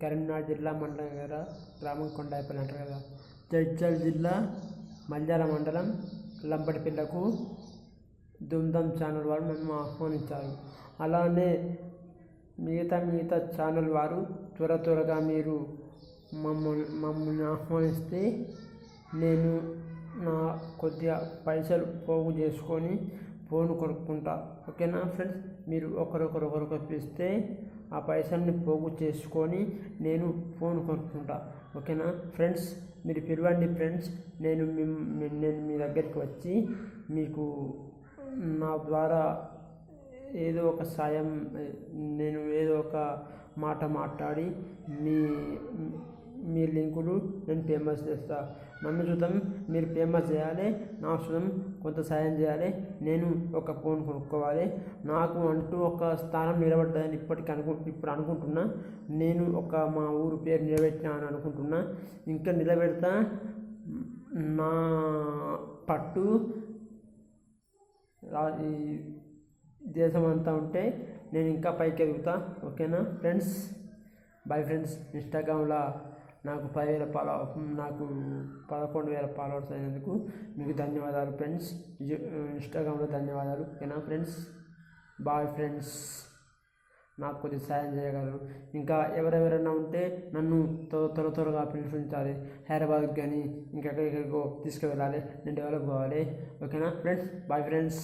కరీంనగర్ జిల్లా మండల గ్రామం కొండాయిపల్లి అంటారు కదా. జడ్చల్ జిల్లా మల్యాల మండలం లంబడిపిల్లకు దుమ్దమ్ ఛానల్ వారు నన్ను ఆహ్వానించారు. అలానే మిగతా ఛానల్ వారు త్వరగా మీరు మమ్మల్ని ఆహ్వానిస్తే నేను నా కొద్దిగా పైసలు పోగు చేసుకొని ఫోన్ కొనుక్కుంటా. ఓకేనా ఫ్రెండ్స్, మీరు ఒకరొకరు పిలిస్తే ఆ పైసల్ని పోగు చేసుకొని నేను ఫోన్ కొనుక్కుంటా. ఓకేనా ఫ్రెండ్స్, మీరు పిలవండి ఫ్రెండ్స్. నేను మీ దగ్గరికి వచ్చి మీకు నా ద్వారా ఏదో ఒక సాయం, నేను ఏదో ఒక మాట మాట్లాడి మీ లింకులు నేను ఫేమస్ చేస్తా. నన్ను చూద్దాం మీరు ఫేమస్ చేయాలి, నా చూద్దాం కొంత సాయం చేయాలి. నేను ఒక ఫోన్ కొనుక్కోవాలి, నాకు అంటూ ఒక స్థానం నిలబడ్డదని ఇప్పుడు అనుకుంటున్నా. నేను మా ఊరు పేరు నిలబెట్టినా అని అనుకుంటున్నా. ఇంకా నిలబెడతా. నా పట్టు ఈ దేశం అంతా ఉంటే నేను ఇంకా పైకి ఎదుగుతా. ఓకేనా ఫ్రెండ్స్, బాయ్ ఫ్రెండ్స్. ఇన్స్టాగ్రామ్లో నాకు 11,000 ఫాలోవర్స్ అయినందుకు మీకు ధన్యవాదాలు ఫ్రెండ్స్. ఇన్స్టాగ్రామ్లో ధన్యవాదాలు. ఓకేనా ఫ్రెండ్స్, బాయ్ ఫ్రెండ్స్. నాకు కొద్దిగా సాయం చేయగలరు. ఇంకా ఎవరెవరైనా ఉంటే నన్ను త్వరగా పిలిపించాలి. హైదరాబాద్కి కానీ ఇంకెక్కడికో తీసుకువెళ్ళాలి, నేను డెవలప్ కావాలి. ఓకేనా ఫ్రెండ్స్, బాయ్ ఫ్రెండ్స్.